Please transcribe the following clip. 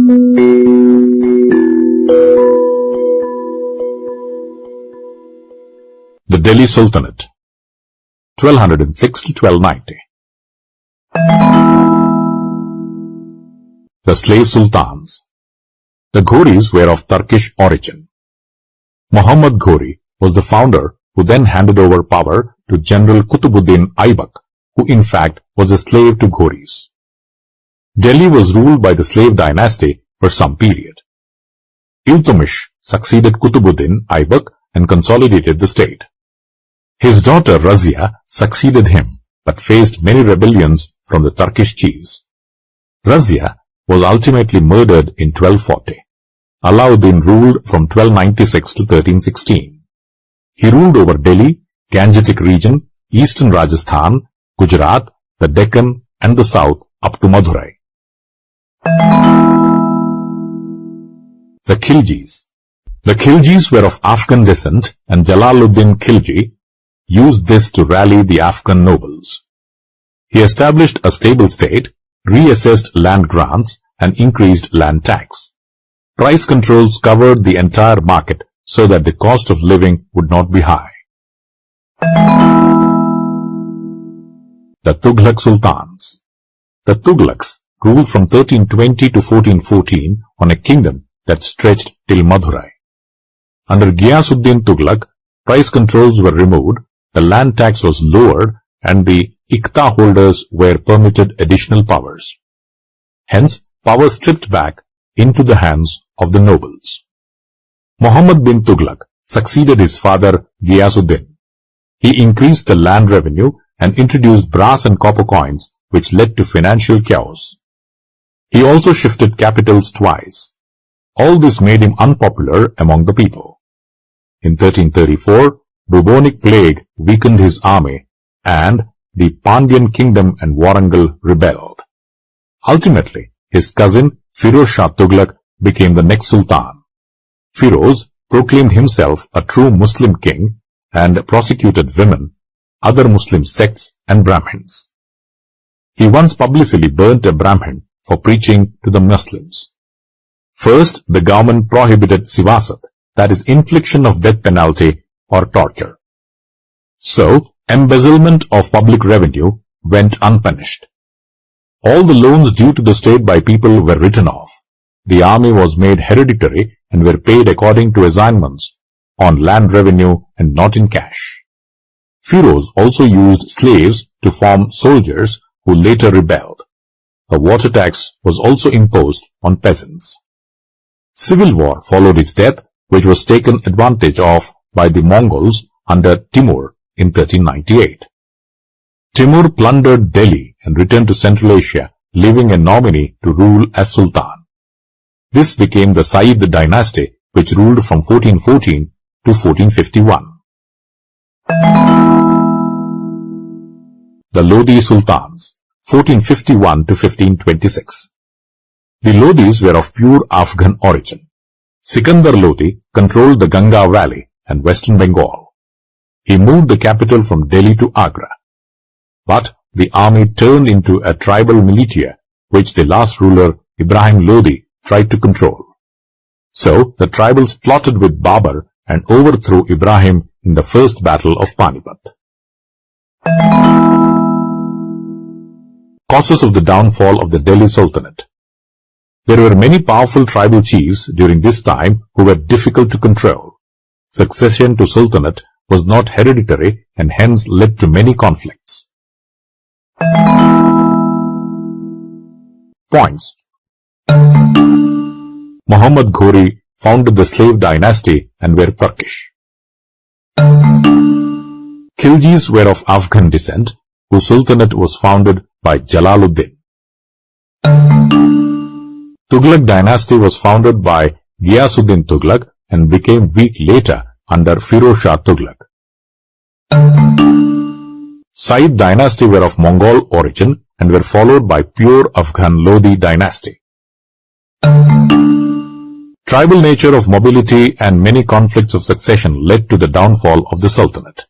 The Delhi Sultanate, 1206 to 1290. The slave sultans. The Ghoris were of Turkish origin. Muhammad Ghori was the founder, who then handed over power to General Qutbuddin Aybak, who in fact was a slave to Ghoris. Delhi was ruled by the slave dynasty for some period. Iltutmish succeeded Qutbuddin Aybak and consolidated the state. His daughter Razia succeeded him, but faced many rebellions from the Turkish chiefs. Razia was ultimately murdered in 1240. Alauddin ruled from 1296 to 1316. He ruled over Delhi, Gangetic region, eastern Rajasthan, Gujarat, the Deccan and the south up to Madurai. The Khiljis. The Khiljis were of Afghan descent, and Jalaluddin Khilji used this to rally the Afghan nobles. He established a stable state, reassessed land grants, and increased land tax. Price controls covered the entire market so that the cost of living would not be high. The Tughlaq Sultans. The Tughlaqs ruled from 1320 to 1414 on a kingdom that stretched till Madurai. Under Ghiyasuddin Tughlaq, price controls were removed, the land tax was lowered, and the Iqta holders were permitted additional powers. Hence, power slipped back into the hands of the nobles. Muhammad bin Tughlaq succeeded his father Ghiyasuddin. He increased the land revenue and introduced brass and copper coins, which led to financial chaos. He also shifted capitals twice. All this made him unpopular among the people. In 1334, bubonic plague weakened his army, and the Pandyan kingdom and Warangal rebelled. Ultimately, his cousin Firoz Shah Tughlaq became the next sultan. Firoz proclaimed himself a true Muslim king and prosecuted women, other Muslim sects and Brahmins. He once publicly burnt a Brahmin for preaching to the Muslims. First, the government prohibited sivasat, that is, infliction of death penalty or torture. So, embezzlement of public revenue went unpunished. All the loans due to the state by people were written off. The army was made hereditary and were paid according to assignments on land revenue and not in cash. Firoz also used slaves to form soldiers who later rebelled. A water tax was also imposed on peasants. Civil war followed his death, which was taken advantage of by the Mongols under Timur in 1398. Timur plundered Delhi and returned to Central Asia, leaving a nominee to rule as Sultan. This became the Sayyid dynasty, which ruled from 1414 to 1451. The Lodi Sultans, 1451 to 1526. The Lodis were of pure Afghan origin. Sikandar Lodi controlled the Ganga Valley and western Bengal. He moved the capital from Delhi to Agra. But the army turned into a tribal militia, which the last ruler, Ibrahim Lodi, tried to control. So, the tribals plotted with Babur and overthrew Ibrahim in the first battle of Panipat. Causes of the downfall of the Delhi Sultanate. There were many powerful tribal chiefs during this time who were difficult to control. Succession to Sultanate was not hereditary and hence led to many conflicts. Points. Muhammad Ghori founded the slave dynasty and were Turkish. Khiljis were of Afghan descent, whose sultanate was founded by Jalaluddin. Tughlaq dynasty was founded by Ghiyasuddin Tughlaq and became weak later under Firoz Shah Tughlaq. Sayyid dynasty were of Mongol origin and were followed by pure Afghan Lodi dynasty. Tribal nature of mobility and many conflicts of succession led to the downfall of the Sultanate.